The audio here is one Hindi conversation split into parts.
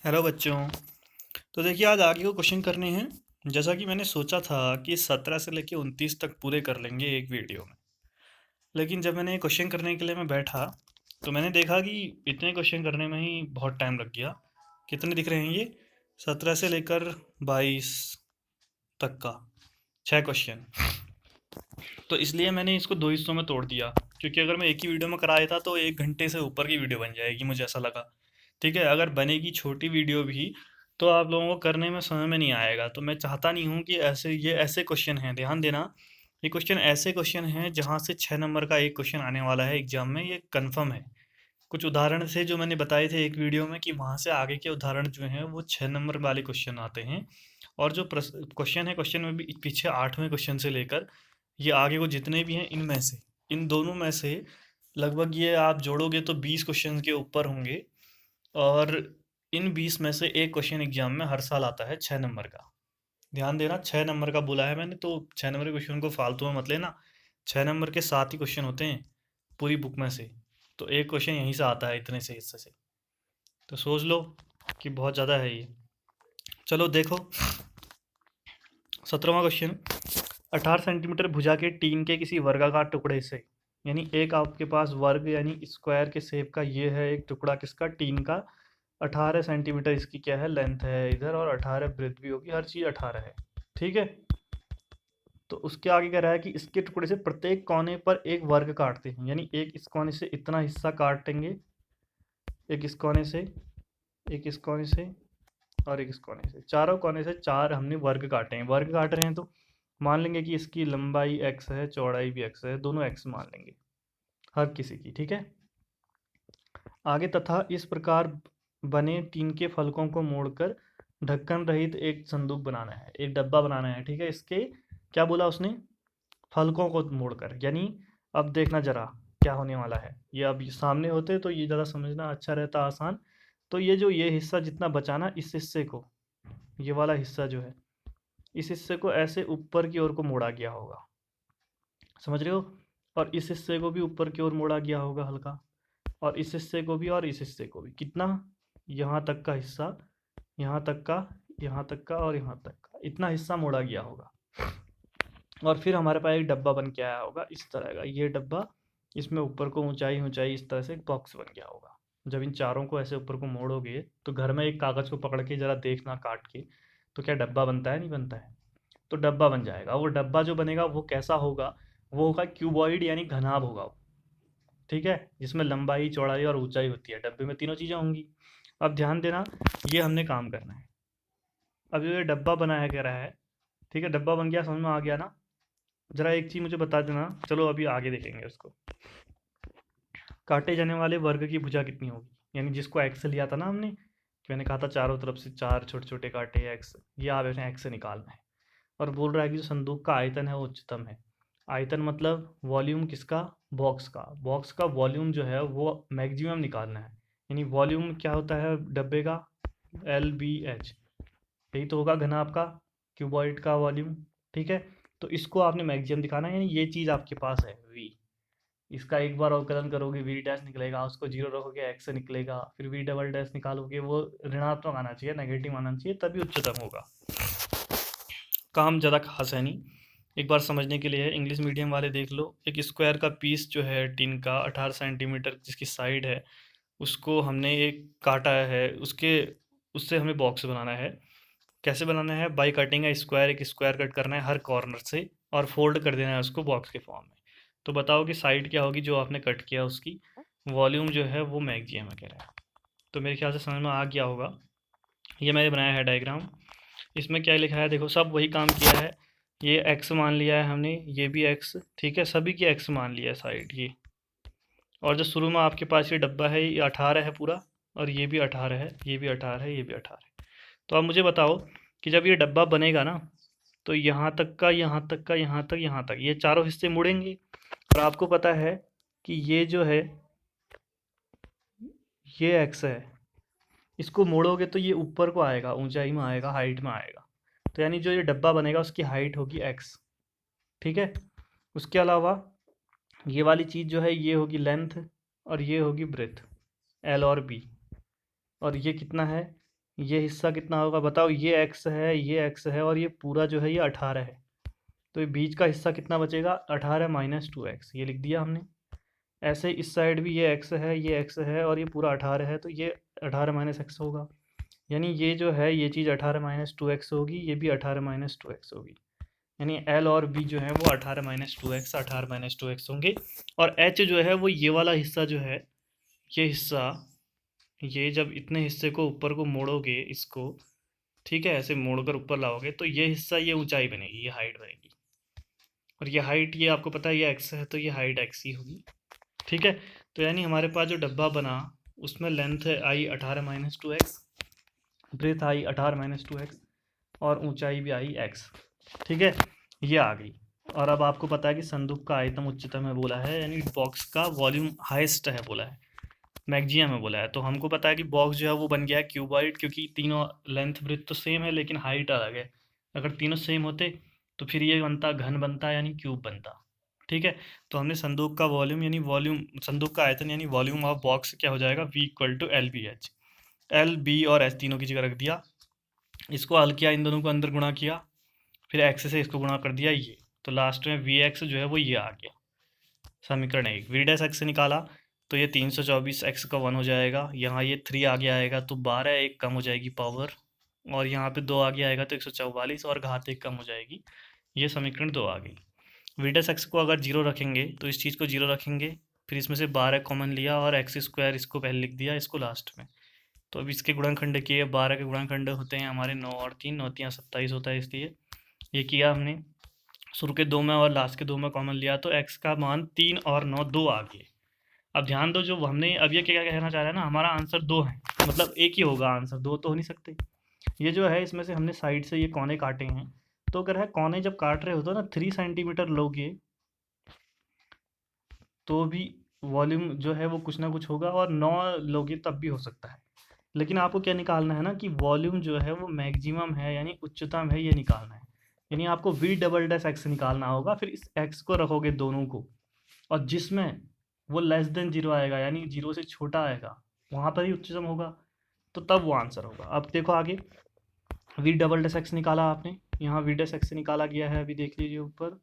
हेलो बच्चों। तो देखिए आज आगे को क्वेश्चन करने हैं। जैसा कि मैंने सोचा था कि 17 से लेके 29 तक पूरे कर लेंगे एक वीडियो में। लेकिन जब मैंने क्वेश्चन करने के लिए मैं बैठा तो मैंने देखा कि इतने क्वेश्चन करने में ही बहुत टाइम लग गया। कितने दिख रहे हैं ये? 17 से लेकर 22 तक का 6 क्वेश्चन। तो इसलिए मैंने इसको दो हिस्सों में तोड़ दिया, क्योंकि अगर मैं एक ही वीडियो में करा देता तो 1 घंटे से ऊपर की वीडियो बन जाएगी, मुझे ऐसा लगा। ठीक है, अगर बनेगी छोटी वीडियो भी तो आप लोगों को करने में समय में नहीं आएगा। तो मैं चाहता नहीं हूँ कि ये ऐसे क्वेश्चन हैं, ध्यान देना। ये क्वेश्चन ऐसे क्वेश्चन हैं जहाँ से 6 नंबर का एक क्वेश्चन आने वाला है एग्जाम में, ये कन्फर्म है। कुछ उदाहरण थे जो मैंने बताए थे एक वीडियो में कि वहाँ से आगे के उदाहरण जो हैं वो 6 नंबर वाले क्वेश्चन आते हैं। और जो क्वेश्चन है, क्वेश्चन में भी पीछे 8वें क्वेश्चन से लेकर ये आगे को जितने भी हैं, इनमें से इन दोनों में से लगभग ये आप जोड़ोगे तो 20 क्वेश्चन के ऊपर होंगे। और इन 20 में से एक क्वेश्चन एग्जाम में हर साल आता है 6 नंबर का। ध्यान देना, 6 नंबर का बोला है मैंने, तो 6 नंबर के क्वेश्चन को फालतू में मत लेना। 6 नंबर के 7 ही क्वेश्चन होते हैं पूरी बुक में से। तो एक क्वेश्चन यहीं से आता है, इतने से हिस्से से। तो सोच लो कि बहुत ज़्यादा है ये। चलो देखो, 17वां क्वेश्चन। 18 सेंटीमीटर भुजा के टीन के किसी वर्गाकार टुकड़े से, यानी एक आपके पास वर्ग यानी स्क्वायर के शेप का ये है एक टुकड़ा किसका, टीन का। 18 सेंटीमीटर इसकी क्या है, लेंथ है इधर, और 18 ब्रेथ भी होगी, हर चीज़ 18 है। ठीक है। तो उसके आगे कह रहा है कि इसके टुकड़े से प्रत्येक कोने पर एक वर्ग काटते हैं, यानी एक इस कोने से इतना हिस्सा काटेंगे, एक इस कोने से, एक इस कोने से, और एक इस कोने से। चारों कोने से चार हमने वर्ग काटे हैं। वर्ग काट रहे हैं तो मान लेंगे कि इसकी लंबाई x है, चौड़ाई भी x है, दोनों x मान लेंगे हर किसी की। ठीक है। आगे, तथा इस प्रकार बने टीन के फलकों को मोड़कर ढक्कन रहित एक संदूक बनाना है, एक डब्बा बनाना है। ठीक है। इसके क्या बोला उसने, फलकों को मोड़कर, यानी अब देखना जरा क्या होने वाला है। ये अब सामने होते तो ये ज़्यादा समझना अच्छा रहता, आसान। तो ये जो ये हिस्सा जितना बचाना, इस हिस्से को, ये वाला हिस्सा जो है, इस हिस्से को ऐसे ऊपर की ओर को मोड़ा गया होगा, समझ रहे हो। और इस हिस्से को भी ऊपर की ओर मोड़ा गया होगा हल्का, और इस हिस्से को भी, और इस हिस्से को भी। कितना, यहाँ तक का हिस्सा, यहाँ तक का, यहाँ तक का, और यहाँ तक का, इतना हिस्सा मोड़ा गया होगा। और फिर हमारे पास एक डब्बा बन के आया होगा इस तरह का, ये डब्बा। इसमें ऊपर को ऊंचाई ऊंचाई इस तरह से एक बॉक्स बन गया होगा। जब इन चारों को ऐसे ऊपर को मोड़ोगे तो घर में एक कागज़ को पकड़ के जरा देखना काट के, तो क्या डब्बा बनता है, नहीं बनता है। तो डब्बा बन जाएगा। वो डब्बा जो बनेगा वो कैसा होगा, वो होगा क्यूबॉइड, यानी घनाभ होगा वो। ठीक है। जिसमें लंबाई, चौड़ाई और ऊंचाई होती है, डब्बे में तीनों चीज़ें होंगी। अब ध्यान देना, ये हमने काम करना है। अब ये डब्बा बनाया कह रहा है। ठीक है, डब्बा बन गया, समझ में आ गया ना। जरा एक चीज़ मुझे बता देना, चलो अभी आगे देखेंगे उसको। काटे जाने वाले वर्ग की भुजा कितनी होगी, यानी जिसको एक्स लिया था ना हमने, कि मैंने कहा था चारों तरफ से चार छोटे छोटे काटे एक्स, ये आप एक्स से निकालना है। और बोल रहा है कि जो संदूक का आयतन है वो उच्चतम है। आयतन मतलब वॉल्यूम किसका, बॉक्स का। बॉक्स का वॉल्यूम जो है वो मैक्सिमम निकालना है। यानी वॉल्यूम क्या होता है डब्बे का, LBH। यही तो होगा घना आपका क्यूबॉइड का वॉल्यूम। ठीक है। तो इसको आपने मैक्सिमम दिखाना है, यानी ये चीज़ आपके पास है V। इसका एक बार अवकलन करोगे V डैश निकलेगा, उसको जीरो रखोगे x से निकलेगा, फिर V डबल डैश निकालोगे, वो ऋणात्मक आना चाहिए, नेगेटिव आना चाहिए, तभी उच्चतम होगा। काम ज़्यादा खास है नहीं, एक बार समझने के लिए है। इंग्लिश मीडियम वाले देख लो। एक स्क्वायर का पीस जो है टिन का 18 सेंटीमीटर जिसकी साइड है, उसको हमने एक काटा है, उसके उससे हमें बॉक्स बनाना है। कैसे बनाना है, बाई कटिंग है स्क्वायर, एक स्क्वायर कट करना है हर कॉर्नर से, और फोल्ड कर देना है उसको बॉक्स के फॉर्म में। तो बताओ कि साइड क्या होगी जो आपने कट किया, उसकी वॉल्यूम जो है वो मैक्सिमम है कह रहा है। तो मेरे ख्याल से समझ में आ गया होगा। ये मैंने बनाया है डायग्राम। इसमें क्या लिखा है देखो, सब वही काम किया है। ये एक्स मान लिया है हमने, ये भी एक्स, ठीक है, सभी की एक्स मान लिया है साइड ये। और जो शुरू में आपके पास ये डब्बा है ये 18 है पूरा, और ये भी 18 है, ये भी 18 है, ये भी 18 है। तो आप मुझे बताओ कि जब ये डब्बा बनेगा ना, तो यहाँ तक का, यहाँ तक का, यहाँ तक, यहाँ तक, ये चारों हिस्से मुड़ेंगे। और आपको पता है कि ये जो है ये एक्स है, इसको मोड़ोगे तो ये ऊपर को आएगा, ऊंचाई में आएगा, हाइट में आएगा। तो यानी जो ये डब्बा बनेगा उसकी हाइट होगी एक्स। ठीक है। उसके अलावा ये वाली चीज़ जो है ये होगी लेंथ, और ये होगी ब्रेथ, L और B। और ये कितना है, ये हिस्सा कितना होगा बताओ, ये x है, ये x है, और ये पूरा जो है ये 18 है। तो ये बीच का हिस्सा कितना बचेगा, 18 माइनस 2x, ये लिख दिया हमने। ऐसे इस साइड भी ये x है, ये x है, और ये पूरा 18 है, तो ये 18 माइनस एक्स होगा। यानी ये जो है ये चीज़ 18 माइनस 2x होगी, ये भी 18 माइनस 2x होगी। यानी L और B जो है वो 18 माइनस 2x 18 माइनस 2x होंगे। और H जो है वो ये वाला हिस्सा जो है, ये हिस्सा, ये जब इतने हिस्से को ऊपर को मोड़ोगे इसको, ठीक है, ऐसे मोड़कर ऊपर लाओगे तो ये हिस्सा, ये ऊंचाई बनेगी, ये हाइट बनेगी। और ये हाइट, ये आपको पता है ये x है, तो ये हाइट x ही होगी। ठीक है, तो यानी हमारे पास जो डब्बा बना उसमें लेंथ आई 18 माइनस 2x, ब्रेथ आई 18 माइनस 2x, और ऊंचाई भी आई x। ठीक है, ये आ गई। और अब आपको पता है कि संदूक का आयतन उच्चतम है बोला है, यानी बॉक्स का वॉल्यूम हाईएस्ट है बोला है, मैक्सिमम है बोला है। तो हमको पता है कि बॉक्स जो है वो बन गया है क्यूबॉइड, क्योंकि तीनों लेंथ ब्रेथ तो सेम है लेकिन हाइट अलग है। अगर तीनों सेम होते तो फिर ये बनता घन बनता, यानी क्यूब बनता। ठीक है, तो हमने संदूक का वॉल्यूम यानी वॉल्यूम, संदूक का आयतन यानी वॉल्यूम ऑफ बॉक्स क्या हो जाएगा, V equal to L B H. L B और एच तीनों की जगह रख दिया, इसको हल किया, इन दोनों को अंदर गुणा किया, फिर एक्स से इसको गुणा कर दिया ये, तो लास्ट में वी एक्स जो है वो ये आ गया। समीकरण 1, वी डैश एक्स से निकाला तो ये 324 एक्स का 1 हो जाएगा, यहाँ ये 3 आगे आएगा तो 12 एक कम हो जाएगी पावर, और यहाँ पे 2 आगे आएगा तो 144 और घात 1 कम हो जाएगी। ये समीकरण 2 आ गई। वी डैश एक्स को अगर 0 रखेंगे तो इस चीज़ को 0 रखेंगे, फिर इसमें से 12 कॉमन लिया और एक्स स्क्वायर इसको पहले लिख दिया, इसको लास्ट में। तो अब इसके गुणनखंड किए, 12 के गुणनखंड होते हैं हमारे 9 और 3, 9 3 27 होता है, इसलिए ये किया हमने। शुरू के 2 में और लास्ट के 2 में कॉमन लिया तो x का मान 3 और 9 2 आ गए। अब ध्यान दो, जो हमने अब ये क्या कहना चाह रहा है ना, हमारा आंसर 2 है, मतलब एक ही होगा आंसर, 2 तो हो नहीं सकते। ये जो है इसमें से हमने साइड से ये कोने काटे हैं, तो अगर है कोने जब काट रहे हो तो ना 3 सेंटीमीटर लोगे तो भी वॉल्यूम जो है वो कुछ ना कुछ होगा, और 9 लोगे तब भी हो सकता है। लेकिन आपको क्या निकालना है ना कि वॉल्यूम जो है वो मैक्सिमम है यानी उच्चतम है, ये निकालना है। यानी आपको वी डबल डैश एक्स निकालना होगा, फिर इस एक्स को रखोगे दोनों को, और जिसमें वो लेस देन जीरो आएगा यानी जीरो से छोटा आएगा वहाँ पर ही उच्चतम होगा, तो तब वो आंसर होगा। अब देखो आगे, वी डबल डैश एक्स निकाला आपने, यहाँ वी डैश एक्स निकाला गया है, अभी देख लीजिए ऊपर,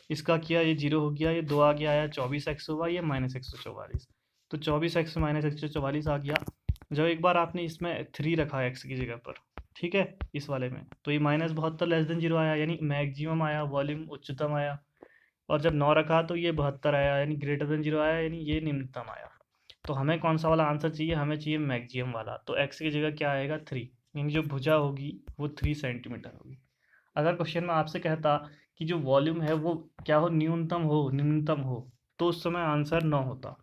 इसका किया, ये जीरो हो गया, ये 2 आगे आया, 24x हुआ, ये माइनस 144, तो 24x माइनस 144 आ गया। जब एक बार आपने इसमें 3 रखा x की जगह पर, ठीक है, इस वाले में, तो ये माइनस 72 लेस देन जीरो आया, यानी मैक्सिमम आया, वॉल्यूम उच्चतम आया। और जब 9 रखा तो ये 72 आया, यानी ग्रेटर देन जीरो आया, यानी ये निम्नतम आया। तो हमें कौन सा वाला आंसर चाहिए, हमें चाहिए मैक्सिमम वाला, तो x की जगह क्या आएगा 3, यानी जो भुजा होगी वो 3 सेंटीमीटर होगी। अगर क्वेश्चन में आपसे कहता कि जो वॉल्यूम है वो क्या हो, न्यूनतम हो निम्नतम हो, तो उस समय आंसर 9 होता।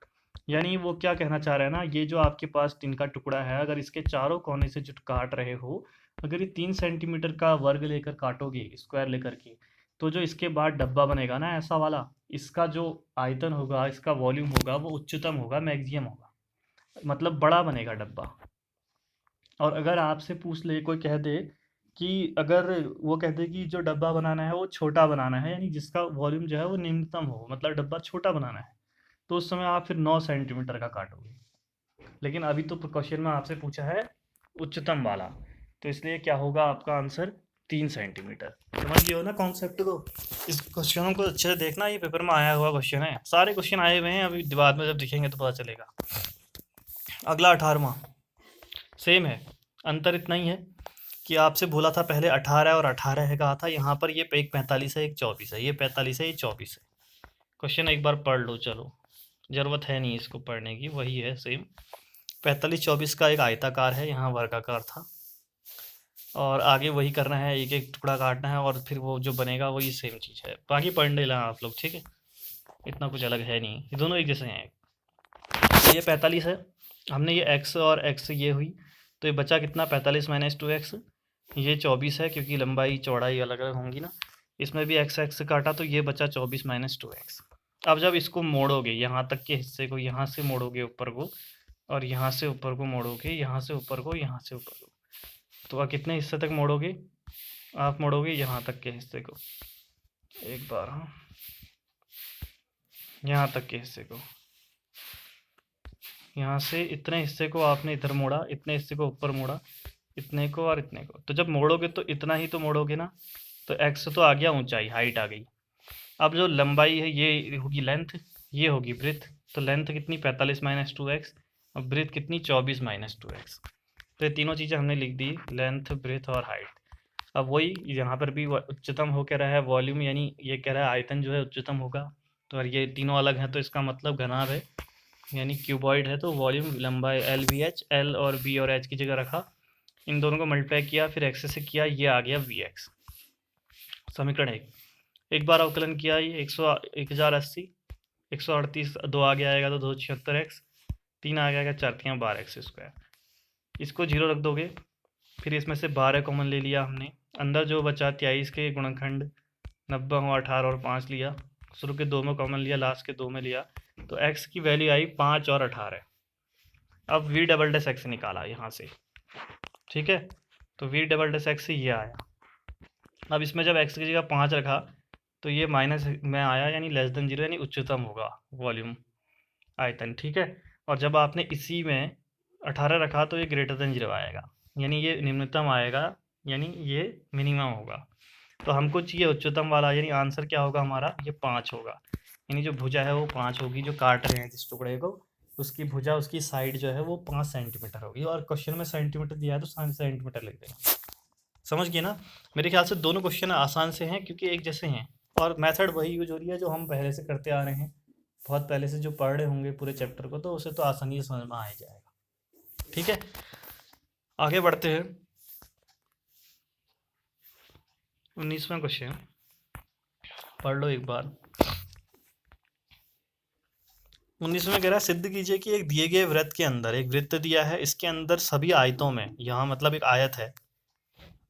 यानी वो क्या कहना चाह रहा है ना, ये जो आपके पास टिन का टुकड़ा है, अगर इसके चारों कोने से जो काट रहे हो, अगर ये 3 सेंटीमीटर का वर्ग लेकर काटोगे, स्क्वायर लेकर के, तो जो इसके बाद डब्बा बनेगा ना ऐसा वाला, इसका जो आयतन होगा, इसका वॉल्यूम होगा, वो उच्चतम होगा, मैक्सिमम होगा, मतलब बड़ा बनेगा डब्बा। और अगर आपसे पूछ ले, कोई कह दे कि अगर वो कह दे कि जो डब्बा बनाना है वो छोटा बनाना है, यानी जिसका वॉल्यूम जो है वो निम्नतम हो, मतलब डब्बा छोटा बनाना है, तो उस समय आप फिर 9 सेंटीमीटर का काटोगे। लेकिन अभी तो क्वेश्चन में आपसे पूछा है उच्चतम वाला, तो इसलिए क्या होगा आपका आंसर 3 सेंटीमीटर। समझ गए हो ना कॉन्सेप्ट को। इस क्वेश्चनों को अच्छे से देखना, ये पेपर में आया हुआ क्वेश्चन है, सारे क्वेश्चन आए हुए हैं, अभी बाद में जब दिखेंगे तो पता चलेगा। अगला 18वां, सेम है, अंतर इतना ही है कि आपसे बोला था पहले 18 और 18 है कहा था, यहाँ पर ये एक 45 है, एक 24 है, ये 45 है, ये 24 है। क्वेश्चन एक बार पढ़ लो, चलो ज़रूरत है नहीं इसको पढ़ने की, वही है सेम। 45 24 का एक आयताकार है, यहाँ वर्गाकार था, और आगे वही करना है, एक एक टुकड़ा काटना है, और फिर वो जो बनेगा वही सेम चीज़ है, बाकी पढ़ लेना आप लोग, ठीक है, इतना कुछ अलग है नहीं, ये दोनों एक जैसे हैं। ये 45 है, हमने ये x और x ये हुई, तो ये बचा कितना, 45 माइनस 2x, ये 24 है क्योंकि लंबाई चौड़ाई अलग अलग होंगी ना, इसमें भी x x काटा तो ये बचा 24 माइनस 2x। अब जब इसको मोड़ोगे, यहाँ तक के हिस्से को यहाँ से मोड़ोगे ऊपर को, और यहाँ से ऊपर को मोड़ोगे, यहाँ से ऊपर को, यहाँ से ऊपर को, तो आप कितने हिस्से तक मोड़ोगे, आप मोड़ोगे यहाँ तक के हिस्से को, एक बार, हाँ, यहाँ तक के हिस्से को, यहाँ से इतने हिस्से को आपने इधर मोड़ा, इतने हिस्से को ऊपर मोड़ा, इतने को और इतने को, तो जब मोड़ोगे तो इतना ही तो मोड़ोगे ना, तो एक्स तो आ गया ऊंचाई, हाइट आ गई। अब जो लंबाई है ये होगी लेंथ, ये होगी ब्रेथ। तो लेंथ कितनी 45 माइनस 2x, और ब्रेथ कितनी 24 माइनस 2x। तो ये तीनों चीज़ें हमने लिख दी, लेंथ ब्रेथ और हाइट। अब वही यहाँ पर भी उच्चतम हो कह रहा है वॉल्यूम, यानी ये कह रहा है आयतन जो है उच्चतम होगा। तो अगर ये तीनों अलग हैं तो इसका मतलब घनाभ है, यानी क्यूबॉइड है, तो वॉल्यूम लंबाई एल बी एच, एल और बी और एच की जगह रखा, इन दोनों को मल्टीप्लाई किया, फिर एक्स से किया, ये आ गया वी एक्स। समीकरण एक बार अवकलन किया, ये 1080, 138 दो आगे आएगा तो 276x, 3 आ गया 4×3 12x²। इसको जीरो रख दोगे, फिर इसमें से 12 कॉमन ले लिया हमने, अंदर जो बचा 23 के गुणनखंड 90 हुआ, 18 और 5 लिया, शुरू के 2 में कॉमन लिया, लास्ट के 2 में लिया, तो x की वैल्यू आई 5 और 18। अब v डबल डेस एक्स निकाला यहाँ से, ठीक है, तो v डबल डेस एक्स ये आया। अब इसमें जब x की जगह 5 रखा तो ये माइनस में आया, यानी लेस देन 0, यानी उच्चतम होगा वॉल्यूम आयतन, ठीक है। और जब आपने इसी में 18 रखा तो ये ग्रेटर देन 0 आएगा, यानी ये निम्नतम आएगा, यानी ये मिनिमम होगा। तो हमको चाहिए उच्चतम वाला, यानी आंसर क्या होगा हमारा, ये 5 होगा, यानी जो भुजा है वो 5 होगी, जो काट रहे हैं जिस टुकड़े को उसकी भुजा, उसकी साइड जो है वो 5 सेंटीमीटर होगी। और क्वेश्चन में सेंटीमीटर दिया है तो सेंटीमीटर लिख देना, समझ गए ना। मेरे ख्याल से दोनों क्वेश्चन आसान से हैं क्योंकि एक जैसे हैं, और मेथड वही यूज हो रही है जो हम पहले से करते आ रहे हैं, बहुत पहले से जो पढ़ रहे होंगे पूरे चैप्टर को, तो उसे तो आसानी से समझ में आ ही जाएगा, ठीक है। आगे बढ़ते हैं, 19वां क्वेश्चन पढ़ लो एक बार। 19वें कह रहा है सिद्ध कीजिए कि एक दिए गए वृत्त के अंदर एक वृत्त दिया है, इसके अंदर सभी आयतों में, यहाँ मतलब एक आयत है,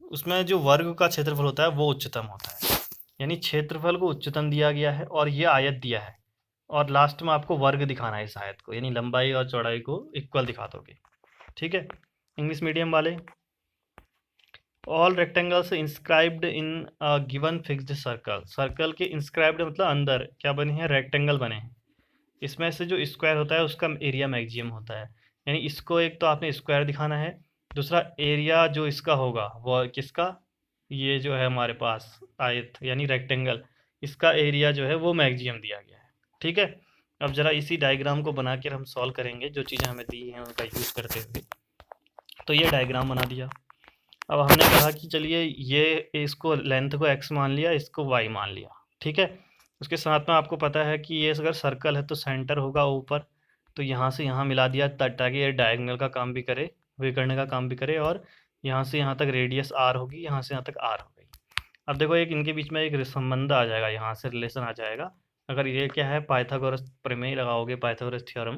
उसमें जो वर्ग का क्षेत्रफल होता है वो उच्चतम होता है, यानी क्षेत्रफल को उच्चतम दिया गया है और ये आयत दिया है, और लास्ट में आपको वर्ग दिखाना है इस आयत को, यानी लंबाई और चौड़ाई को इक्वल दिखा दोगे, ठीक है। इंग्लिश मीडियम वाले, all rectangles inscribed in given fixed circle, circle के इंस्क्राइब्ड मतलब अंदर क्या बने हैं, रेक्टेंगल बने हैं, इसमें से जो स्क्वायर होता है उसका एरिया मैक्सिमम होता है, यानी इसको एक तो आपने स्क्वायर दिखाना है, दूसरा एरिया जो इसका होगा वो किसका, ये जो है हमारे पास आयत यानी रेक्टेंगल, इसका एरिया जो है वो मैक्सिमम दिया गया है, ठीक है। अब जरा इसी डायग्राम को बना कर हम सॉल्व करेंगे, जो चीज़ें हमें दी हैं उनका यूज़ करते हुए। तो ये डायग्राम बना दिया। अब हमने कहा कि चलिए ये इसको लेंथ को x मान लिया, इसको y मान लिया, ठीक है। उसके साथ में आपको पता है कि ये अगर सर्कल है तो सेंटर होगा ऊपर, तो यहाँ से यहाँ मिला दिया ताकि ये डायगोनल का काम भी करे, वे करने का काम भी करे, और यहाँ से यहाँ तक रेडियस r होगी, यहाँ से यहाँ तक r हो गई। अब देखो एक इनके बीच में एक संबंध आ जाएगा, यहाँ से रिलेशन आ जाएगा। अगर ये क्या है, पाइथागोरस प्रमेय लगाओगे, पाइथागोरस थ्योरम,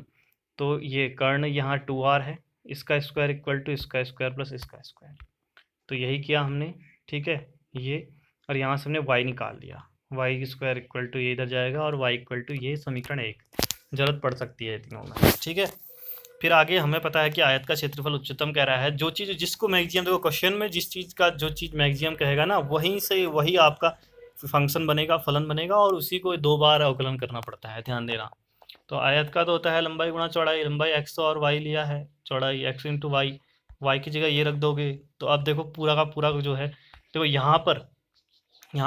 तो ये कर्ण यहाँ 2r है, इसका स्क्वायर इक्वल टू इसका स्क्वायर प्लस इसका स्क्वायर, तो यही किया हमने, ठीक है ये। और यहाँ से हमने y निकाल लिया, y स्क्वायर इक्वल टू ये इधर जाएगा, और y इक्वल टू ये समीकरण 1, जरूरत पड़ सकती है तीनों में, ठीक है। फिर आगे हमें पता है कि आयत का क्षेत्रफल उच्चतम कह रहा है, जो चीज़ जिसको मैक्सिमम, देखो क्वेश्चन में जिस चीज़ का जो चीज़ मैक्सिमम कहेगा ना, वहीं से वही आपका फंक्शन बनेगा, फलन बनेगा, और उसी को 2 बार अवकलन करना पड़ता है, ध्यान देना। तो आयत का तो होता है लंबाई गुणा चौड़ाई, लंबाई x और y लिया है, चौड़ाई x इंटू वाई, वाई की जगह ये रख दोगे, तो अब देखो पूरा का पूरा जो है, देखो यहाँ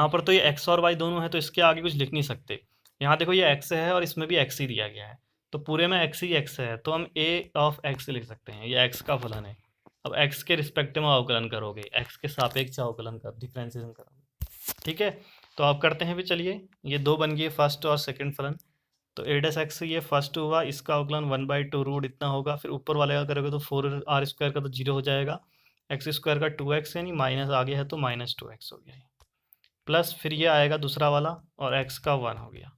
पर तो ये x और y दोनों है, तो इसके आगे कुछ लिख नहीं सकते। यहाँ देखो ये x है और इसमें भी x ही दिया गया है, तो पूरे में x ही x है, तो हम a ऑफ x लिख सकते हैं, ये x का फलन है। अब x के रिस्पेक्ट में अवकलन करोगे, x के सापेक्ष अवकलन कर डिफ्रेंसिएशन करोगे, ठीक है। तो आप करते हैं भी, चलिए ये 2 बन गए फर्स्ट और सेकंड फलन, तो a डैश एक्स ये फर्स्ट हुआ, इसका अवकलन 1/2 रूट इतना होगा, फिर ऊपर वाले का करोगे तो 4r स्क्वायर का तो 0 हो जाएगा, एक्स स्क्वायर का 2x यानी माइनस आ गया है तो -2x हो गया है, प्लस फिर ये आएगा दूसरा वाला और x का 1 हो गया,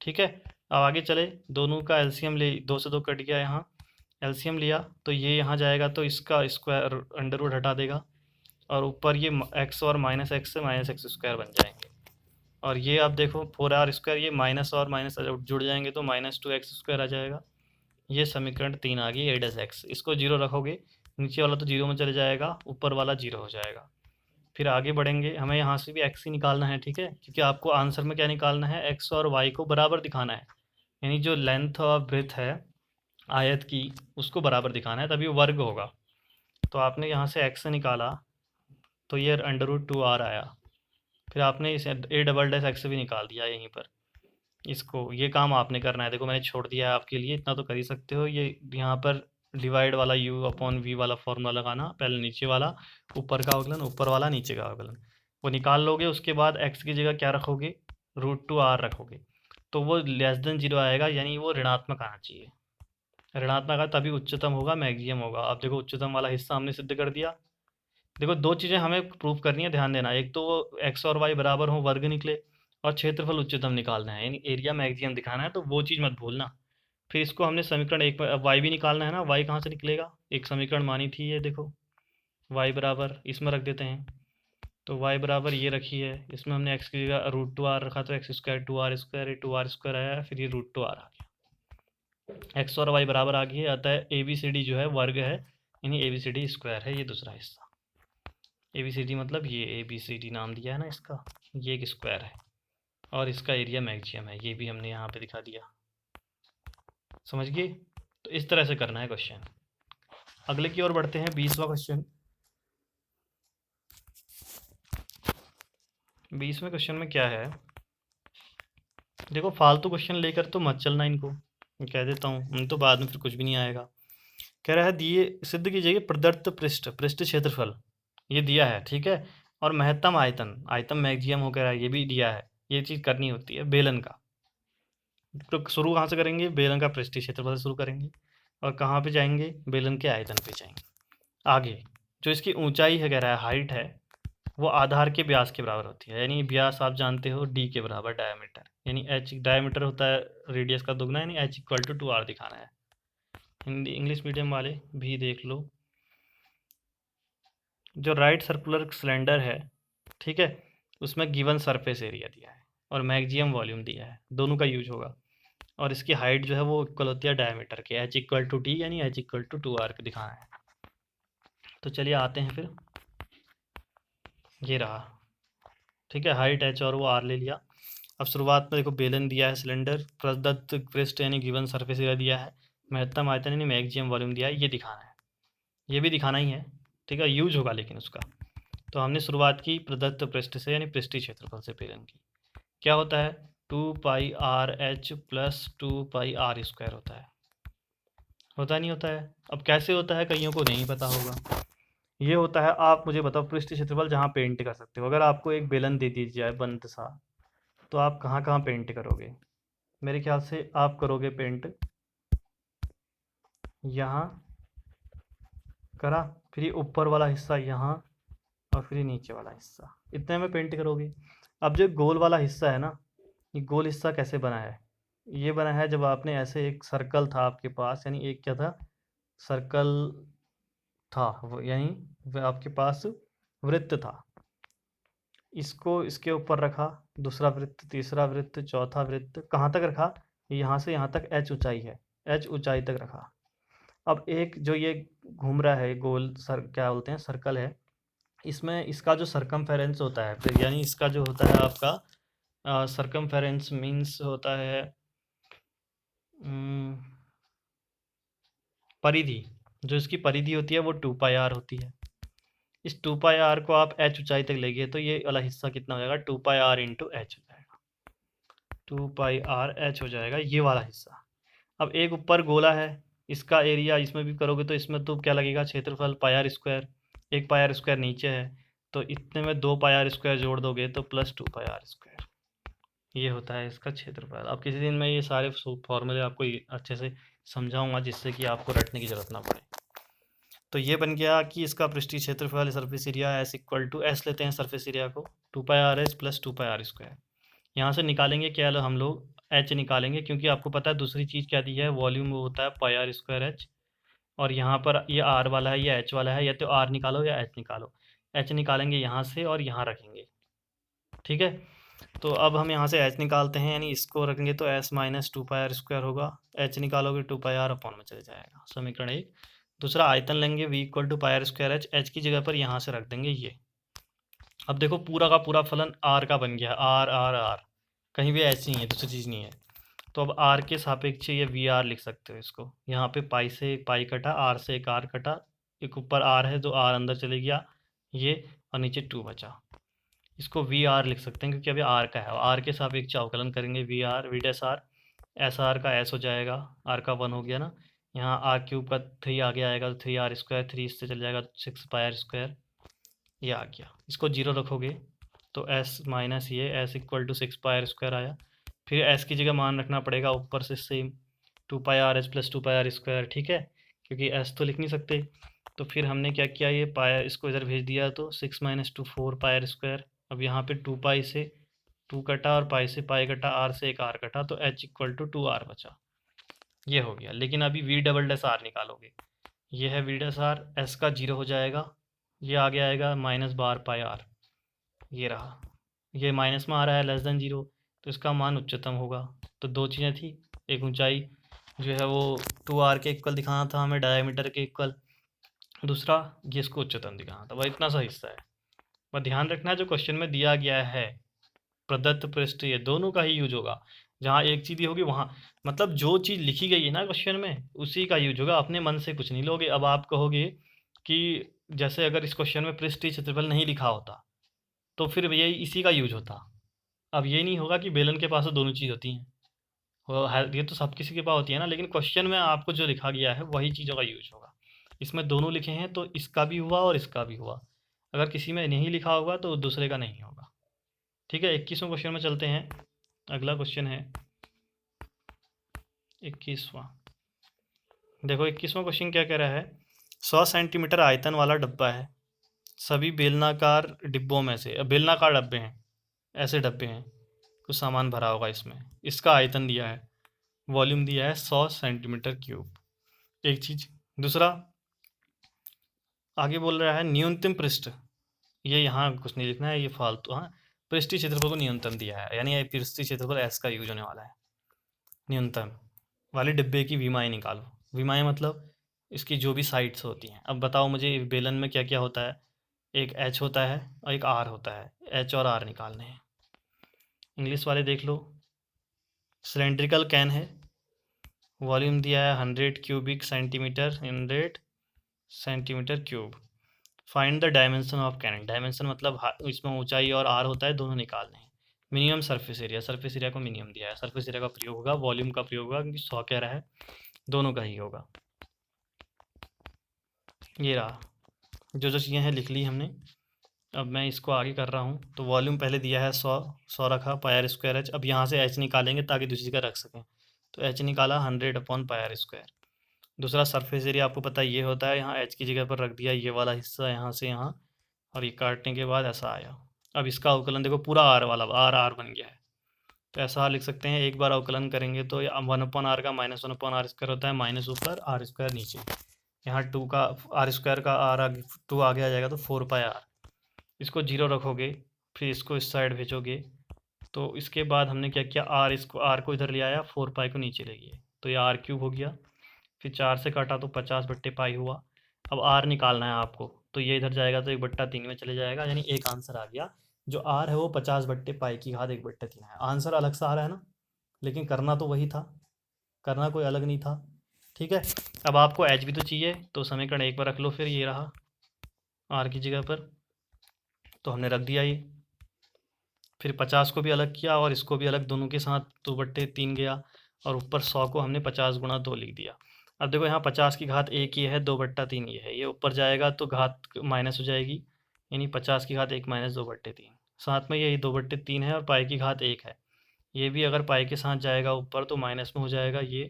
ठीक है। अब आगे चले, दोनों का एलसीएम ले, 2 से 2 कट गया, यहाँ एलसीएम लिया तो ये यहाँ जाएगा, तो इसका स्क्वायर अंडर रूट हटा देगा, और ऊपर ये x और -x से -x स्क्वायर बन जाएंगे, और ये आप देखो 4r स्क्वायर, ये माइनस और माइनस जुड़ जाएंगे तो -2x स्क्वायर आ जाएगा। ये समीकरण 3 आ गई, a डैश एक्स, इसको 0 रखोगे, नीचे वाला तो 0 में चले जाएगा, ऊपर वाला 0 हो जाएगा। फिर आगे बढ़ेंगे, हमें यहाँ से भी x ही निकालना है, ठीक है, क्योंकि आपको आंसर में क्या निकालना है, x और y को बराबर दिखाना है, यानी जो लेंथ और ब्रेथ है आयत की उसको बराबर दिखाना है, तभी वर्ग होगा। तो आपने यहाँ से x से निकाला तो ये √2r आया। फिर आपने इसे a डबल डैश x भी निकाल दिया यहीं पर। इसको ये काम आपने करना है। देखो मैंने छोड़ दिया है आपके लिए, इतना तो कर ही सकते हो। ये यहाँ पर डिवाइड वाला u/v वाला फॉर्मूला लगाना, पहले नीचे वाला ऊपर का अवकलन, ऊपर वाला नीचे का अवकलन, वो निकाल लोगे। उसके बाद x की जगह क्या रखोगे, √2r रखोगे, तो वो <0 आएगा, यानी वो ऋणात्मक आना चाहिए। ऋणात्मक आएगा तभी उच्चतम होगा, मैक्सिमम होगा। अब देखो उच्चतम वाला हिस्सा हमने सिद्ध कर दिया। देखो दो चीज़ें हमें प्रूफ करनी है, ध्यान देना। एक तो वो एक्स और वाई बराबर हो, वर्ग निकले, और क्षेत्रफल उच्चतम निकालना है, यानी एरिया मैक्सिमम दिखाना है, तो वो चीज़ मत भूलना। फिर इसको हमने समीकरण एक पर वाई भी निकालना है ना, वाई कहाँ से निकलेगा, एक समीकरण मानी थी ये, देखो वाई बराबर, इसमें रख देते हैं। तो वाई बराबर ये रखी है, इसमें हमने एक्स की जगह √2r रखा, तो x² 2r², ये 2r² आया, फिर ये √2r आ गया। एक्स और वाई बराबर आ गई है, अतः ABCD जो है वर्ग है, यानी ABCD स्क्वायर है ये दूसरा हिस्सा। ABCD मतलब ये ABCD नाम दिया है ना इसका, ये एक स्क्वायर है, और इसका एरिया मैक्सिमम है, ये भी हमने यहाँ पे दिखा दिया। समझ गए? तो इस तरह से करना है क्वेश्चन। अगले की ओर बढ़ते हैं, 20वां क्वेश्चन। 20वें क्वेश्चन में क्या है, देखो फालतू क्वेश्चन लेकर तो मत चलना इनको, मैं कह देता हूँ, तो बाद में फिर कुछ भी नहीं आएगा। कह रहा है दिए सिद्ध कीजिए प्रदत्त पृष्ठ क्षेत्रफल ये दिया है, ठीक है, और महत्तम आयतन मैक्सिमम हो कह रहा है, ये भी दिया है। ये चीज़ करनी होती है बेलन का। तो शुरू कहाँ से करेंगे, बेलन का पृष्ठीय क्षेत्रफल से शुरू करेंगे, और कहाँ पे जाएंगे, बेलन के आयतन पे जाएंगे। आगे जो इसकी ऊंचाई है, कह रहा है हाइट है, वो आधार के व्यास के बराबर होती है, यानी व्यास आप जानते हो d के बराबर, डायमीटर, यानी h डायमीटर होता है रेडियस का दुगना, यानी h=2r दिखाना है। हिंदी इंग्लिश मीडियम वाले भी देख लो। जो राइट सर्कुलर सिलेंडर है, ठीक है, उसमें गिवन सरफेस एरिया दिया है और मैक्सिमम वॉल्यूम दिया है, दोनों का यूज होगा। और इसकी हाइट जो है वो इक्वल होती है डायमीटर के, h=d, यानी h=2r दिखाना है। तो चलिए आते हैं फिर, ये रहा, ठीक है, हाइट h और वो r ले लिया। अब शुरुआत में देखो बेलन दिया है, सिलेंडर, प्रदत्त पृष्ठ यानी गिवन सरफेस एरिया दिया है, महत्तम आयतन यानी मैक्सिमम वॉल्यूम दिया है, ये दिखाना है, ये भी दिखाना ही है, ठीक है, यूज होगा लेकिन उसका। तो हमने शुरुआत की प्रदत्त पृष्ठ से, यानी पृष्ठीय क्षेत्रफल से बेलन की। क्या होता है, 2πrh प्लस 2πr² होता नहीं होता है। अब कैसे होता है कईयों को नहीं पता होगा। ये होता है, आप मुझे बताओ पृष्ठीय क्षेत्रफल जहाँ पेंट कर सकते हो, अगर आपको एक बेलन दे दी जाए बंद सा, तो आप कहाँ कहाँ पेंट करोगे, मेरे ख्याल से आप करोगे पेंट यहाँ करा, फिर ये ऊपर वाला हिस्सा यहाँ, और फिर ये नीचे वाला हिस्सा, इतने में पेंट करोगे। अब जो गोल वाला हिस्सा है ना, ये गोल हिस्सा कैसे बना है, ये बना है जब आपने ऐसे एक सर्कल था आपके पास, यानी एक क्या था, सर्कल था वो, यानी आपके पास वृत्त था, इसको इसके ऊपर रखा, दूसरा वृत्त, तीसरा वृत्त, चौथा वृत्त, कहाँ तक रखा, यहाँ से यहाँ तक h ऊंचाई है, h ऊंचाई तक रखा। अब एक जो ये घूम रहा है गोल सर, क्या बोलते हैं, सर्कल है, इसमें इसका जो सरकमफेरेंस होता है, फिर यानी इसका जो होता है आपका सरकमफेरेंस मीन्स होता है परिधि, जो इसकी परिधि होती है वो 2πr होती है। इस 2πr को आप h ऊंचाई तक ले गए तो ये वाला हिस्सा कितना हो जाएगा, 2πr इंटू h हो जाएगा, 2πr h हो जाएगा ये वाला हिस्सा। अब एक ऊपर गोला है, इसका एरिया इसमें भी करोगे तो इसमें तो क्या लगेगा, क्षेत्रफल πr², एक πr² नीचे है, तो इतने में 2πr² जोड़ दोगे तो प्लस 2πr², ये होता है इसका क्षेत्रफल। अब किसी दिन मैं ये सारे फॉर्मूले आपको अच्छे से समझाऊंगा, जिससे कि आपको रटने की ज़रूरत ना पड़े। तो ये बन गया कि इसका पृष्ठीय क्षेत्रफल सरफेस एरिया S लेते हैं सरफेस एरिया को, 2πrh प्लस 2πr²। यहाँ से निकालेंगे क्या, हम लोग h निकालेंगे, क्योंकि आपको पता है दूसरी चीज़ क्या दी है, वॉल्यूम वो होता है πr²h, और यहाँ पर ये r वाला है, ये h वाला है, या तो r निकालो या h निकालो। h निकालेंगे यहाँ से और यहाँ रखेंगे, ठीक है। तो अब हम यहाँ से h निकालते हैं, यानी इसको रखेंगे तो s माइनस 2πr² होगा, h निकालोगे 2πr अपॉन में चले जाएगा, समीकरण 1। दूसरा आयतन लेंगे v=πr²h, h की जगह पर यहाँ से रख देंगे ये। अब देखो पूरा का पूरा फलन r का बन गया, r r r, कहीं भी h नहीं है, दूसरी चीज़ नहीं है। तो अब r के सापेक्ष ये vr लिख सकते हो इसको, यहाँ पे पाई से पाई कटा, r से एक r कटा, एक ऊपर आर है तो आर अंदर चले गया ये, और नीचे 2 बचा। इसको वी आर लिख सकते हैं क्योंकि अभी आर का है, आर के सापेक्ष अवकलन करेंगे V R V dash R, S R का एस हो जाएगा, आर का 1 हो गया ना, यहाँ आर क्यूब का 3 आगे आएगा तो 3 आर स्क्वायर, 3 इससे चल जाएगा 6 पाई आर स्क्वायर, ये आ गया। इसको 0 रखोगे तो एस माइनस ये S equal to 6 pi R square आया। फिर एस की जगह मान रखना पड़ेगा ऊपर से same 2 pi R S plus 2 pi R square, ठीक है, क्योंकि एस तो लिख नहीं सकते। तो फिर हमने क्या किया, ये पाई इसको इधर भेज दिया तो 6 माइनस 2 4 पाई आर स्क्वायर। अब यहाँ पे 2 पाई से 2 कटा और पाई से पाई कटा, आर से एक आर कटा, तो एच इक्वल टू 2 आर बचा, ये हो गया। लेकिन अभी वी डबल डैश आर निकालोगे, ये है वी डैश आर, एस का 0 हो जाएगा, ये आगे आएगा माइनस बार पाई आर, ये रहा, ये माइनस में आ रहा है लेस देन 0, तो इसका मान उच्चतम होगा। तो दो चीज़ें थी, एक ऊंचाई जो है वो 2 आर के इक्वल दिखाना था हमें, डायमीटर के इक्वल, दूसरा ये इसको उच्चतम दिखाना था, वह इतना सा हिस्सा है। पर ध्यान रखना जो क्वेश्चन में दिया गया है प्रदत्त पृष्ठ, ये दोनों का ही यूज होगा। जहाँ एक चीज़ दी होगी वहाँ, मतलब जो चीज़ लिखी गई है ना क्वेश्चन में उसी का यूज होगा, अपने मन से कुछ नहीं लोगे। अब आप कहोगे कि जैसे अगर इस क्वेश्चन में पृष्ठीय क्षेत्रफल नहीं लिखा होता तो फिर ये इसी का यूज होता। अब ये नहीं होगा कि बेलन के पास तो दोनों चीज़ होती हैं, ये तो सब किसी के पास होती है ना, लेकिन क्वेश्चन में आपको जो लिखा गया है वही चीज़ों का यूज होगा। इसमें दोनों लिखे हैं तो इसका भी हुआ और इसका भी हुआ, अगर किसी में नहीं लिखा होगा तो दूसरे का नहीं होगा। ठीक है, 21वें क्वेश्चन में चलते हैं। अगला क्वेश्चन है 21वां। देखो 21वां क्वेश्चन क्या कह रहा है, 100 सेंटीमीटर आयतन वाला डब्बा है, सभी बेलनाकार डिब्बों में से, बेलनाकार डब्बे हैं, ऐसे डब्बे हैं, कुछ सामान भरा होगा इसमें, इसका आयतन दिया है, वॉल्यूम दिया है 100 सेंटीमीटर क्यूब, एक चीज। दूसरा आगे बोल रहा है न्यूनतम पृष्ठ, ये यहाँ कुछ नहीं लिखना है, ये फालतू, हाँ, पृष्ठीय क्षेत्रफल को न्यूनतम दिया है, यानी पृष्ठीय क्षेत्रफल एस का यूज होने वाला है। न्यूनतम वाले डिब्बे की विमाएँ निकालो, विमाएँ मतलब इसकी जो भी साइड्स होती हैं। अब बताओ मुझे बेलन में क्या क्या होता है, एक एच होता है और एक आर होता है, एच और आर निकालने हैं। इंग्लिश वाले देख लो, सिलेंड्रिकल कैन है, वॉल्यूम दिया है 100 cubic centimetre, 100 centimetre cube. Find the dimension of can, dimension मतलब इसमें ऊंचाई और आर होता है, दोनों निकालने हैं। Minimum surface area, surface area को मिनिमम दिया है, सरफेस एरिया का प्रयोग होगा, वॉल्यूम का प्रयोग होगा क्योंकि 100 कह रहा है, दोनों का ही होगा। ये रहा, जो जो चीज़ें हैं लिख ली हमने। अब मैं इसको आगे कर रहा हूँ, तो वॉल्यूम पहले दिया है 100 रखा, पाई आर स्क्वायर एच। अब यहाँ से एच निकालेंगे ताकि दूसरी का रख सकें, तो एच निकाला 100 अपॉन पाई आर स्क्वायर। दूसरा सरफेस एरिया आपको पता है ये होता है, यहाँ एच की जगह पर रख दिया ये वाला हिस्सा यहाँ से यहाँ, और ये काटने के बाद ऐसा आया। अब इसका अवकलन देखो, पूरा आर वाला आर आर बन गया है, तो ऐसा लिख सकते हैं, एक बार अवकलन करेंगे तो 1/r का -1/r स्क्वायर होता है, माइनस ऊपर आर स्क्वायर नीचे, यहाँ 2 का आर स्क्वायर का आर आगे 2 आगे आ जाएगा तो 4 पाई आर। इसको 0 रखोगे, फिर इसको इस साइड भेजोगे, तो इसके बाद हमने क्या किया, आर को इधर ले आया, 4 पाई को नीचे ले गए, तो ये आर क्यूब हो गया। फिर 4 से काटा तो 50/पाई हुआ। अब आर निकालना है आपको, तो ये इधर जाएगा तो 1/3 में चले जाएगा, यानी एक आंसर आ गया। जो आर है वो 50/पाई की घात 1/3 है। आंसर अलग सा आ रहा है ना, लेकिन करना तो वही था, करना कोई अलग नहीं था। ठीक है, अब आपको एच भी तो चाहिए, तो समीकरण एक बार रख लो, फिर ये रहा आर की जगह पर, तो हमने रख दिया ये। फिर 50 को भी अलग किया और इसको भी अलग, दोनों के साथ 2/3 गया, और ऊपर 100 को हमने 50 गुणा 2 लिख दिया। अब देखो यहाँ 50 की घात 1 ये है, 2/3 ये है, ये ऊपर जाएगा तो घात माइनस हो जाएगी, यानी 50 की घात 1 माइनस 2/3, साथ में यही 2/3 है और पाई की घात 1 है, ये भी अगर पाई के साथ जाएगा ऊपर तो माइनस में हो जाएगा ये।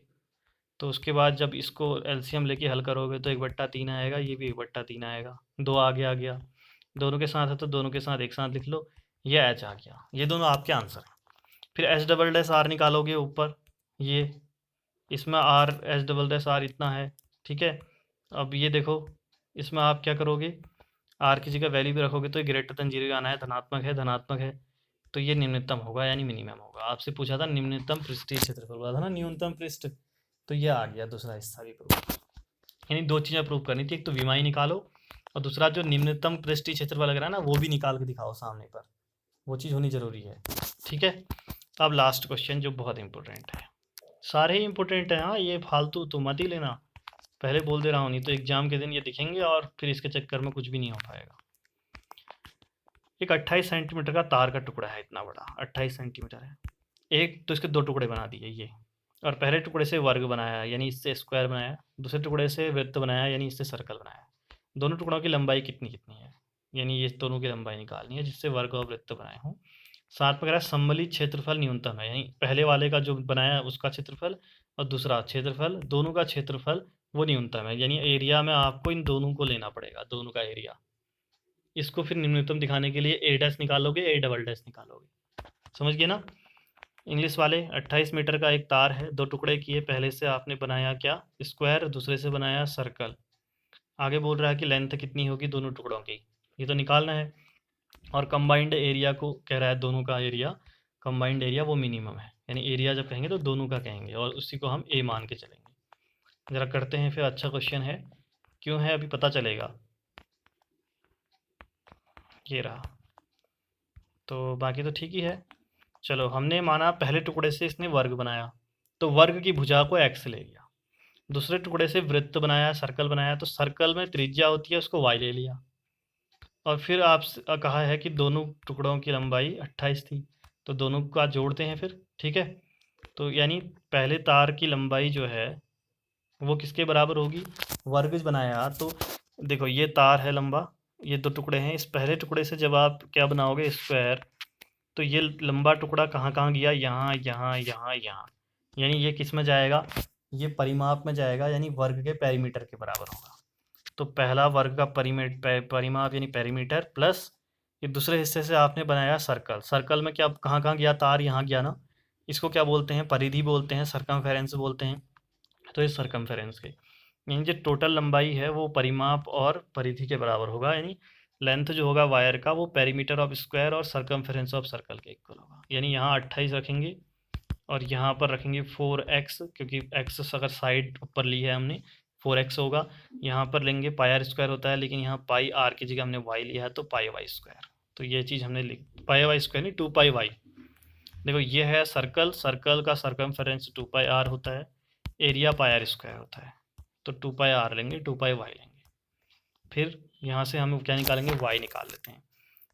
तो उसके बाद जब इसको एलसीएम लेके हल करोगे तो 1/3 आएगा, ये भी 1/3 आएगा, 2 आगे आ गया, दोनों के साथ है तो दोनों के साथ एक साथ लिख लो, ये एच आ गया। ये दोनों आपके आंसर हैं। फिर एच डबल डैश आर निकालोगे ऊपर, ये इसमें R H double dash R इतना है, ठीक है। अब ये देखो, इसमें आप क्या करोगे, आर की जगह वैल्यू भी रखोगे तो ग्रेटर देन 0 आना है, धनात्मक है, तो ये निम्नतम होगा यानी मिनिमम होगा। आपसे पूछा था निम्नतम पृष्ठीय क्षेत्रफल, बोला था ना न्यूनतम पृष्ठ, तो ये आ गया दूसरा हिस्सा भी प्रूफ। यानी दो चीज़ें प्रूव करनी थी, एक तो विमाई निकालो और दूसरा जो निम्नतम पृष्ठीय क्षेत्रफल लग रहा है ना वो भी निकाल के दिखाओ सामने पर, वो चीज़ होनी ज़रूरी है। ठीक है, अब लास्ट क्वेश्चन जो बहुत इंपॉर्टेंट है, सारे ही इंपॉर्टेंट है, हाँ, ये फालतू तो मत ही लेना, पहले बोल दे रहा हूँ, नहीं तो एग्जाम के दिन ये दिखेंगे और फिर इसके चक्कर में कुछ भी नहीं हो पाएगा। एक 28 सेंटीमीटर का तार का टुकड़ा है, इतना बड़ा 28 सेंटीमीटर है। एक तो इसके दो टुकड़े बना दिए ये, और पहले टुकड़े से वर्ग बनाया यानी इससे स्क्वायर बनाया, दूसरे टुकड़े से वृत्त बनाया यानी इससे सर्कल बनाया। दोनों टुकड़ों की लंबाई कितनी कितनी है, यानी ये दोनों की लंबाई निकालनी है जिससे वर्ग और वृत्त बनाए हों। साथ में कह रहा है सम्मिलित क्षेत्रफल न्यूनतम है, यानी पहले वाले का जो बनाया उसका क्षेत्रफल और दूसरा क्षेत्रफल, दोनों का क्षेत्रफल वो न्यूनतम है, यानी एरिया में आपको इन दोनों को लेना पड़ेगा, दोनों का एरिया। इसको फिर न्यूनतम दिखाने के लिए ए डैश निकालोगे, ए डबल डैश निकालोगे। समझ गए ना। इंग्लिश वाले 28 मीटर का एक तार है, दो टुकड़े किए, पहले से आपने बनाया क्या स्क्वायर, दूसरे से बनाया सर्कल। आगे बोल रहा है कि लेंथ कितनी होगी दोनों टुकड़ों की, ये तो निकालना है। और कंबाइंड एरिया को कह रहा है, दोनों का एरिया, कंबाइंड एरिया वो मिनिमम है, यानी एरिया जब कहेंगे तो दोनों का कहेंगे और उसी को हम ए मान के चलेंगे। ज़रा करते हैं फिर, अच्छा क्वेश्चन है, क्यों है अभी पता चलेगा। ये रहा, तो बाकी तो ठीक ही है। चलो, हमने माना पहले टुकड़े से इसने वर्ग बनाया, तो वर्ग की भुजा को एक्स ले लिया। दूसरे टुकड़े से वृत्त बनाया, सर्कल बनाया, तो सर्कल में त्रिज्या होती है उसको वाई ले लिया। और फिर आप कहा है कि दोनों टुकड़ों की लंबाई 28 थी, तो दोनों का जोड़ते हैं फिर, ठीक है। तो यानी पहले तार की लंबाई जो है वो किसके बराबर होगी, वर्ग बनाया तो देखो ये तार है लंबा, ये दो टुकड़े हैं, इस पहले टुकड़े से जब आप क्या बनाओगे स्क्वायर, तो ये लंबा टुकड़ा कहाँ कहाँ गया, यहाँ यहाँ यहाँ यहाँ, यानी ये किस में जाएगा, ये परिमाप में जाएगा, यानी वर्ग के पेरीमीटर के बराबर होगा। तो पहला वर्ग का परिमाप यानी पेरीमीटर प्लस ये दूसरे हिस्से से आपने बनाया सर्कल, सर्कल में क्या कहाँ कहाँ गया, तार यहाँ गया ना, इसको क्या बोलते हैं, परिधि बोलते हैं, सरकमफेरेंस बोलते हैं। तो ये सरकमफेरेंस के यानी जो टोटल लंबाई है वो परिमाप और परिधि के बराबर होगा, यानी लेंथ जो होगा वायर का वो पेरीमीटर ऑफ स्क्वायर और सरकमफेरेंस ऑफ सर्कल के इक्वल होगा। यानी यहाँ 28 रखेंगे और यहाँ पर रखेंगे 4x, क्योंकि x अगर साइड ऊपर ली है हमने 4x होगा। यहाँ पर लेंगे पाई आर स्क्वायर होता है, लेकिन यहाँ पाई आर की जगह हमने y लिया है तो पाई वाई स्क्वायर। तो ये चीज़ हमने लिख, पाई वाई स्क्वायर नहीं 2 पाई वाई। देखो ये है सर्कल, सर्कल का सरकमफेरेंस 2 पाई आर होता है, एरिया पाई आर स्क्वायर होता है, तो 2 पाई आर लेंगे, 2 पाई वाई लेंगे। फिर यहाँ से हम क्या निकालेंगे, y निकाल लेते हैं,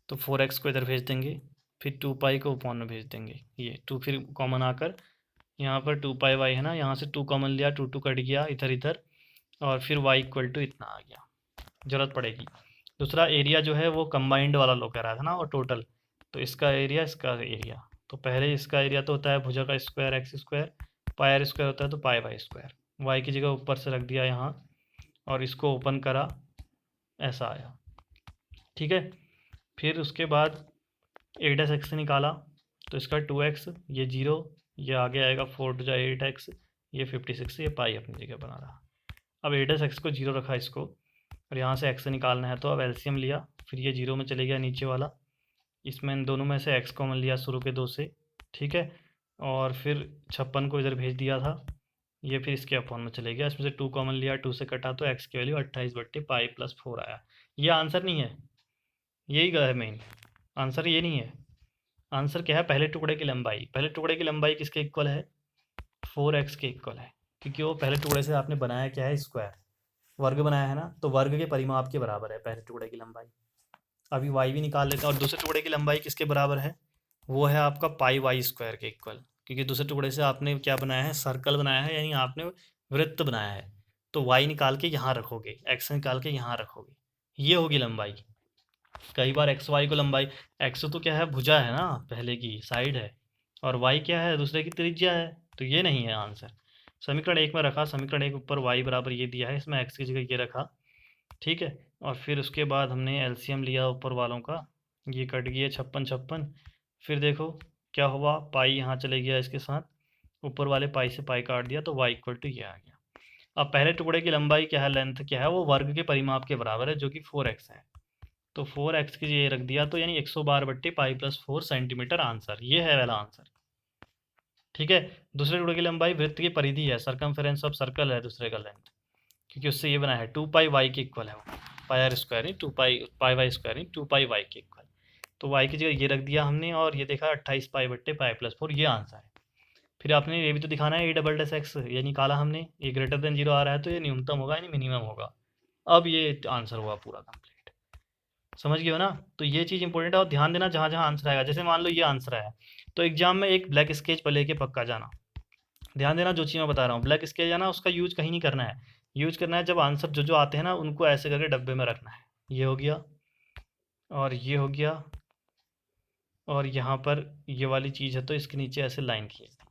तो 4x को इधर भेज देंगे, फिर 2 पाई को अपॉन में भेज देंगे, ये 2 फिर कॉमन आकर यहाँ पर 2 पाई वाई है ना, यहाँ से 2 कॉमन लिया, 2 2 कट गया इधर इधर, और फिर y इक्वल टू इतना आ गया, ज़रूरत पड़ेगी। दूसरा एरिया जो है वो कंबाइंड वाला लो कह रहा था ना, और टोटल, तो इसका एरिया इसका एरिया, तो पहले इसका एरिया तो होता है भुजा का square X square, pi R square होता है तो पाई वाई स्क्वायर, वाई की जगह ऊपर से रख दिया यहाँ और इसको ओपन करा, ऐसा आया, ठीक है। फिर उसके बाद ए डैश एक्स से निकाला, तो इसका 2x, ये 0, ये आगे आएगा 4 टू जा 8x, ये 56, ये पाई अपनी जगह बना रहा। अब ए डैश एक्स को 0 रखा इसको, और यहाँ से x निकालना है, तो अब एलसीएम लिया, फिर ये 0 में चले गया नीचे वाला, इसमें इन दोनों में से x कॉमन लिया शुरू के 2 से, ठीक है, और फिर 56 को इधर भेज दिया था, ये फिर इसके अपॉन में चले गया, इसमें से 2 कॉमन लिया, 2 से कटा तो x की वैल्यू 28/पाई प्लस 4 आया। ये आंसर नहीं है, यही है मेन आंसर, ये नहीं है। आंसर क्या है, पहले टुकड़े की लंबाई, पहले टुकड़े की लंबाई किसके इक्वल है, 4x के इक्वल है, क्योंकि वो पहले टुकड़े से आपने बनाया क्या है स्क्वायर, वर्ग बनाया है ना, तो वर्ग के परिमाप के बराबर है पहले टुकड़े की लंबाई। अभी y भी निकाल लेते हैं, और दूसरे टुकड़े की लंबाई किसके बराबर है, वो है आपका पाई वाई स्क्वायर के इक्वल, क्योंकि दूसरे टुकड़े से आपने क्या बनाया है, सर्कल बनाया है, यानी आपने वृत्त बनाया है, तो y निकाल के यहाँ रखोगे, x निकाल के यहाँ रखोगे, ये होगी लंबाई। कई बार एक्स वाई को लंबाई, एक्स तो क्या है भुजा है ना, पहले की साइड है, और वाई क्या है, दूसरे की त्रिज्या है, तो ये नहीं है आंसर। समीकरण 1 में रखा, समीकरण 1 ऊपर y बराबर ये दिया है, इसमें x की जगह ये रखा, ठीक है। और फिर उसके बाद हमने एलसीएम लिया ऊपर वालों का, ये कट गया 56 56, फिर देखो क्या हुआ, पाई यहाँ चले गया इसके साथ, ऊपर वाले पाई से पाई काट दिया, तो y इक्वल टू ये आ गया। अब पहले टुकड़े की लंबाई क्या है, लेंथ क्या है, वो वर्ग के परिमाप के बराबर है, जो कि 4x है, तो 4x की ये रख दिया, तो यानी 112/पाई प्लस 4 सेंटीमीटर आंसर, ये है वाला आंसर, ठीक है। दूसरे टुकड़े की लंबाई वृत्त की परिधि है, सरकमफेरेंस ऑफ सर्कल है दूसरे का लेंथ, क्योंकि उससे ये बना है 2 पाई वाई के इक्वल है, वो पाई आर स्क्वायर नहीं 2 पाई वाई स्क्वायर नहीं 2 पाई वाई के इक्वल, तो वाई की जगह ये रख दिया हमने, और ये देखा 28 पाई/पाई प्लस 4, ये आंसर है। फिर आपने ये भी तो दिखाना है a∬x, ये निकाला हमने, ये ग्रेटर देन 0 आ रहा है तो ये न्यूनतम होगा यानी मिनिमम होगा। अब ये आंसर हुआ पूरा कंप्लीट, समझ गए हो ना। तो ये चीज़ इंपॉर्टेंट है, और ध्यान देना जहाँ जहाँ आंसर आएगा, जैसे मान लो ये आंसर है तो एग्जाम में एक ब्लैक स्केच पर लेके पक्का जाना। ध्यान देना जो चीज़ मैं बता रहा हूँ, ब्लैक स्केच जाना, उसका यूज कहीं नहीं करना है। यूज करना है जब आंसर जो जो आते हैं ना उनको ऐसे करके डब्बे में रखना है। ये हो गया, और ये हो गया, और यहाँ पर ये वाली चीज़ है तो इसके नीचे ऐसे लाइन खींच दी,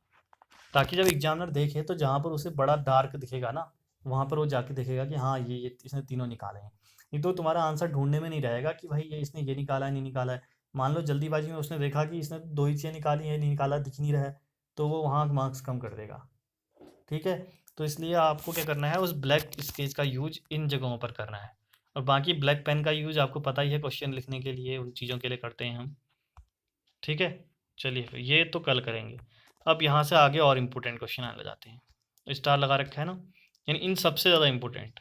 ताकि जब एग्जामिनर देखे तो जहाँ पर उसे बड़ा डार्क दिखेगा ना, वहाँ पर वो जाके देखेगा कि हाँ ये इसने तीनों निकाले हैं। नहीं तो तुम्हारा आंसर ढूंढने में नहीं रहेगा कि भाई ये इसने ये निकाला है नहीं निकाला है। मान लो जल्दीबाजी में उसने देखा कि इसने दो ही चीज़ें निकाली है, नहीं निकाला, दिख नहीं रहा है, तो वो वहाँ मार्क्स कम कर देगा। ठीक है, तो इसलिए आपको क्या करना है, उस ब्लैक स्केच का यूज इन जगहों पर करना है। और बाकी ब्लैक पेन का यूज आपको पता ही है, क्वेश्चन लिखने के लिए उन चीज़ों के लिए करते हैं हम। ठीक है, चलिए फिर ये तो कल करेंगे। अब यहाँ से आगे और इम्पोर्टेंट क्वेश्चन आने जाते हैं। स्टार लगा रखा है ना, यानी इन सबसे ज़्यादा इम्पोर्टेंट,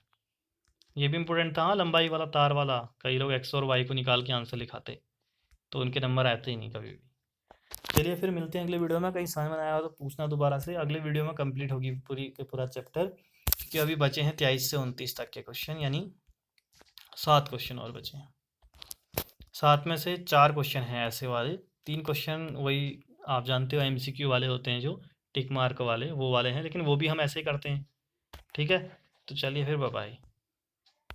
ये भी इम्पोर्टेंट था हाँ, लंबाई वाला तार वाला, कई लोग एक्स और वाई को निकाल के आंसर लिखाते तो उनके नंबर आते ही नहीं कभी भी। चलिए फिर मिलते हैं अगले वीडियो में, कहीं समझ में आया हो तो पूछना दोबारा से, अगले वीडियो में कंप्लीट होगी पूरा चैप्टर, क्योंकि अभी बचे हैं 23 से 29 तक के क्वेश्चन, यानी 7 क्वेश्चन और बचे हैं। 7 में से 4 क्वेश्चन हैं ऐसे वाले, 3 क्वेश्चन वही आप जानते हो एमसीक्यू वाले होते हैं, जो टिक मार्क वाले वो वाले हैं, लेकिन वो भी हम ऐसे ही करते हैं। ठीक है, तो चलिए फिर बाय बाय।